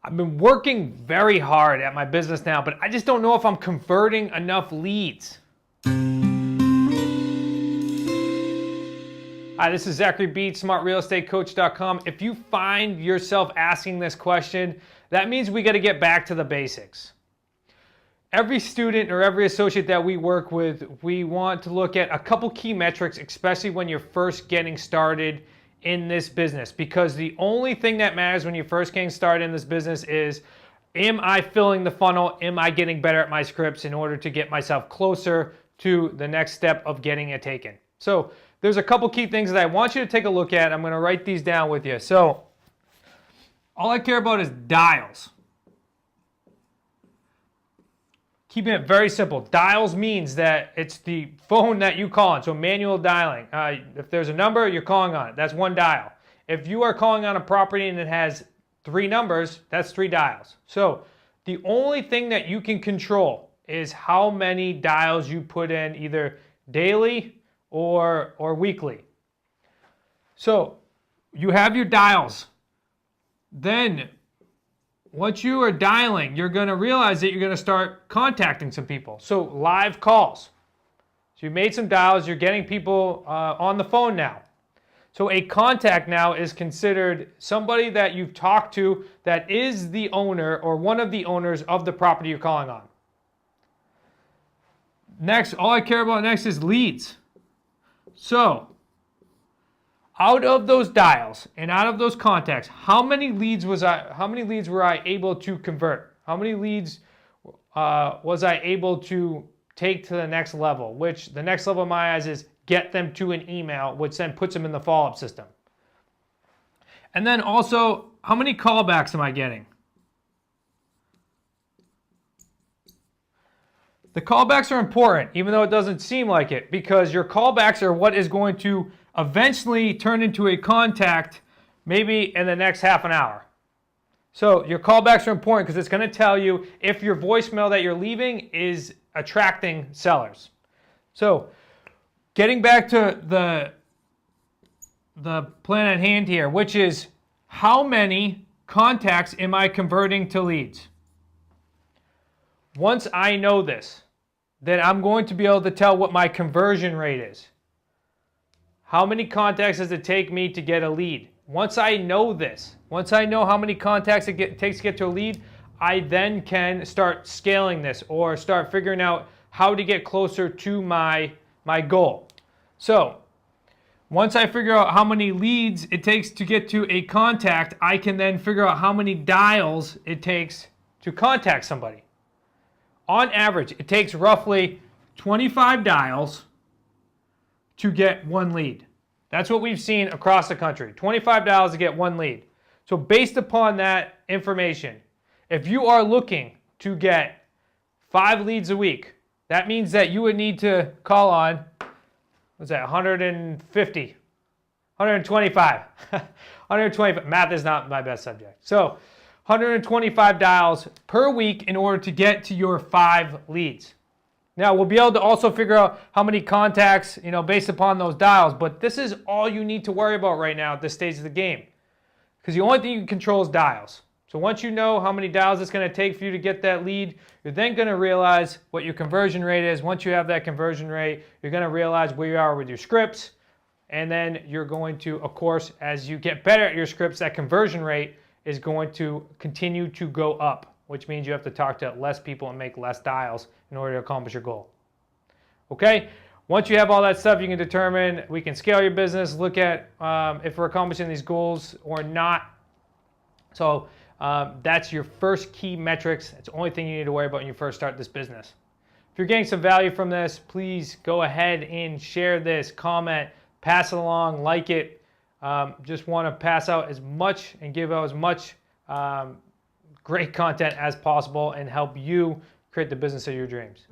I've been working very hard at my business now, but I just don't know if I'm converting enough leads. Hi, this is Zachary B, smartrealestatecoach.com. If you find yourself asking this question, that means we got to get back to the basics. Every student or every associate that we work with, we want to look at a couple key metrics, especially when you're first getting started in this business, because the only thing that matters when you're first getting started in this business is, am I filling the funnel? Am I getting better at my scripts in order to get myself closer to the next step of getting it taken? So there's a couple key things that I want you to take a look at. I'm going to write these down with you. So all I care about is dials. Keeping it very simple. Dials means that it's the phone that you call on, so manual dialing. If there's a number, you're calling on it. That's one dial. If you are calling on a property and it has 3 numbers, that's 3 dials. So the only thing that you can control is how many dials you put in either daily or weekly. So you have your dials. Then once you are dialing, you're going to realize that you're going to start contacting some people. So live calls. So you made some dials. You're getting people on the phone now. So a contact now is considered somebody that you've talked to that is the owner or one of the owners of the property you're calling on. Next, all I care about next is leads. So out of those dials and out of those contacts, how many leads were I able to convert? How many leads was I able to take to the next level? Which the next level in my eyes is get them to an email, which then puts them in the follow-up system. And then also, how many callbacks am I getting? The callbacks are important, even though it doesn't seem like it, because your callbacks are what is going to eventually turn into a contact maybe in the next half an hour. So your callbacks are important because it's going to tell you if your voicemail that you're leaving is attracting sellers. So getting back to the plan at hand here, which is how many contacts am I converting to leads? Once I know this, then I'm going to be able to tell what my conversion rate is. How many contacts does it take me to get a lead? Once I know this, once I know how many contacts it takes to get to a lead, I then can start scaling this or start figuring out how to get closer to my goal. So once I figure out how many leads it takes to get to a contact, I can then figure out how many dials it takes to contact somebody. On average, it takes roughly 25 dials to get 1 lead. That's what we've seen across the country. 25 dials to get 1 lead. So based upon that information, if you are looking to get 5 leads a week, that means that you would need to call on, what's that, 150, 125. 125. Math is not my best subject. So 125 dials per week in order to get to your 5 leads. Now, we'll be able to also figure out how many contacts, based upon those dials, but this is all you need to worry about right now at this stage of the game, because the only thing you can control is dials. So once you know how many dials it's going to take for you to get that lead, you're then going to realize what your conversion rate is. Once you have that conversion rate, you're going to realize where you are with your scripts, and then you're going to, of course, as you get better at your scripts, that conversion rate is going to continue to go up, which means you have to talk to less people and make less dials in order to accomplish your goal. Okay? Once you have all that stuff, you can determine, we can scale your business, look at if we're accomplishing these goals or not. So that's your first key metrics. It's the only thing you need to worry about when you first start this business. If you're getting some value from this, please go ahead and share this, comment, pass it along, like it. Just want to pass out as much and give out as much great content as possible and help you create the business of your dreams.